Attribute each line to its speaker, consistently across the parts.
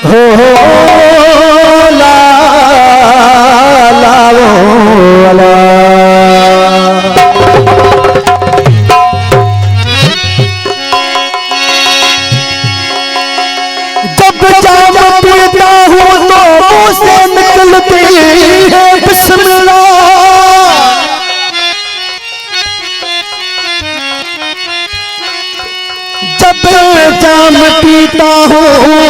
Speaker 1: हो ला ला ला जब जाम पीता हूँ तो मुँह से निकलती है बिस्मिल्लाह। जब जाम पीता हूँ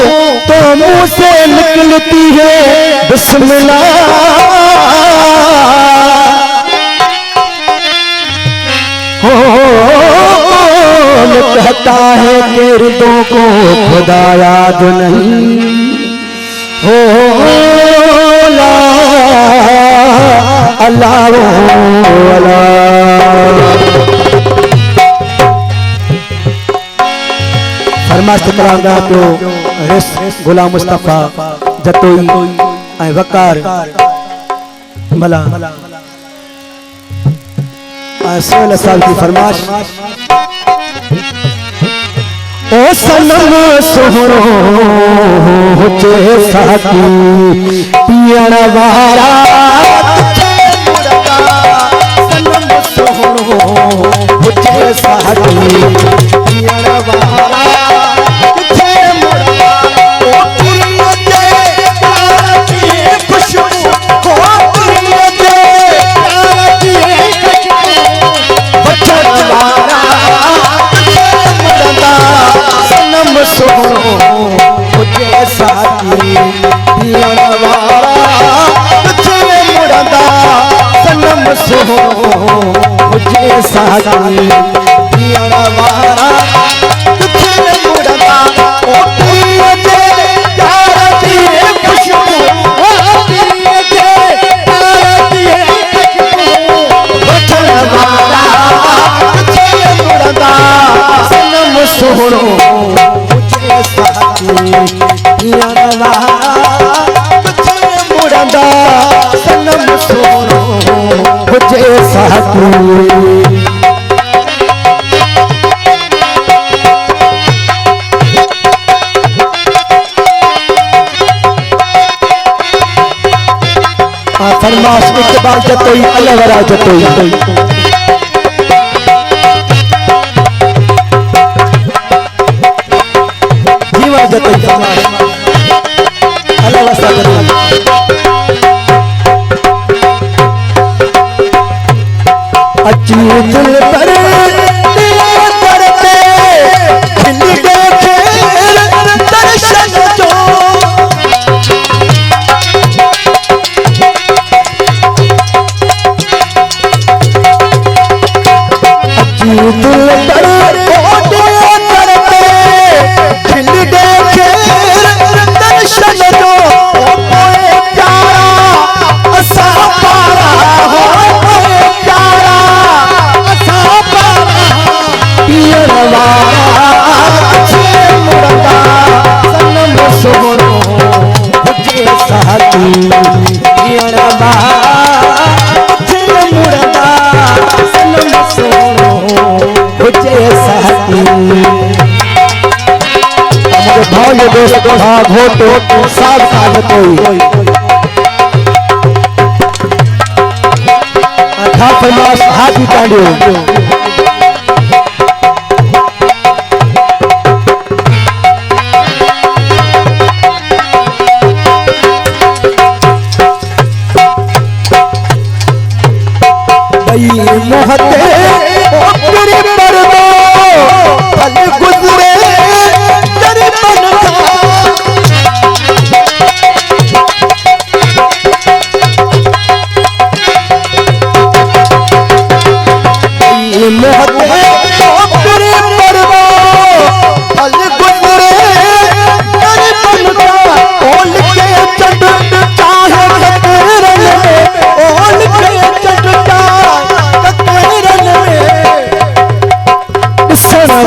Speaker 1: तो मुँह से निकलती है बिस्मिल्लाह। कहता है कि हृदयों को खुदा याद नहीं हो ला अल्लाह फरमाइश करांगा तो रिस गुलाम मुस्तफा जतोई ऐं वकार भला सोलह साल की फरमाइश। ओ सनम सोहणो हुजे साथी पियण वारा सनम सोहणो हुजे साथी पियण वारा मुझे साथी पियण वारा तुझे मुड़दा सनम सोहणो मुझे साथी पियण वारा तुझे मुड़दा ओ पिए दे यार दी खुशबू ओ पिए दे यार दी खुशबू बचन वारा तुझे मुड़दा सनम सोहणो पियण वारा तुझे मुड़दा सनम सोहणो हुजे साथी। फरमाइश इकबाल जतोई अलवरा जतोई जीवन जतोई फरमाइश अलवसा जतोई अच्छी दिल पर करते खिल देखे दर्शन जो दिल पर करते खिल देखे दर्शन जो प्यारा असा पारा हो प्यारा असा पारा पियण वारा तुझे मुड़दा सनम सोहणो हुजे साथी पियण वारा तुझे मुड़दा सनम सोहणो हुजे साथी। हमारे भाई दोस्त भाग हो तो साथ साथ कोई था फरमाइश हाथी कांडियो मोहते तेरे पर दो पल गुजरे तेरे मन का मोहते तेरे पर दो पल गुजरे तेरे मन का ओल के चढ़ चाहे कतरन में ओल के चढ़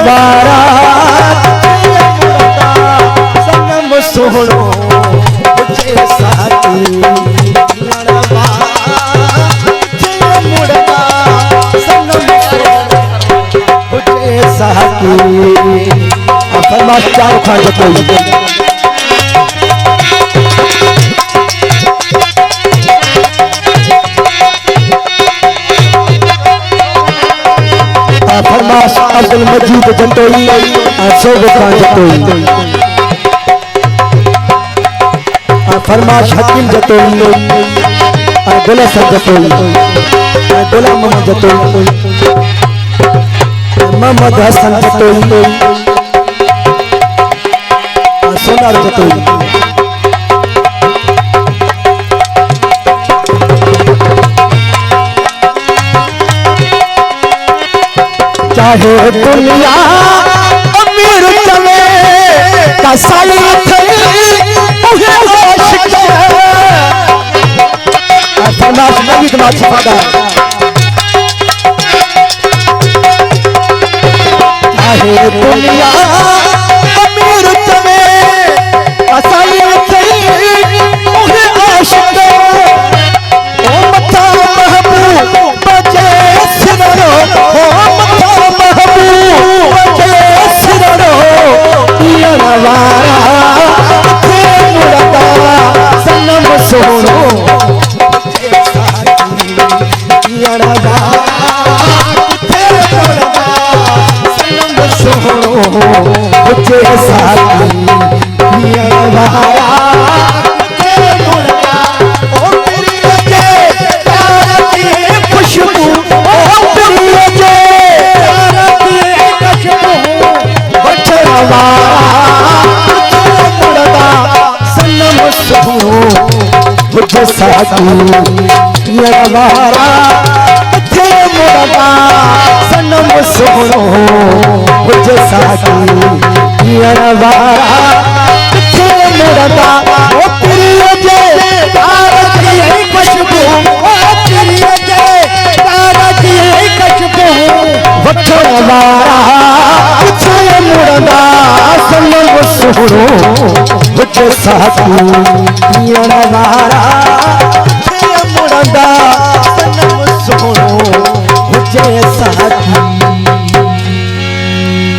Speaker 1: वारा सनम सोहणो हुजे साथी पियण वारा तुझे मुड़दा सनम सोहणो हुजे साथी। फरमाइश चार खां जतोई अब्दुल मजीद जतोई सोबता जतोई फरमाश हकीम जतोई गुलशन जतोई गुलाम मोहम्मद जतोई मोहम्मद हसन जतोई सोनार जतोई चाहे दुनिया अमीर चले कसाई थे उहे आशिक फरमाश नबी के माची फादा चाहे दुनिया अमीर चले कसाई थे उहे आशिक ओ मथा महबूब बजे सिरो ओ सनम सोनो मुझे साथी मुड़दा ओ प्रिय जे तारा की खुशबू ओ प्रिय जे तारा की खुशबू वठवारा मुझे मुड़दा सनम सोनो मुझे साथी मुड़दा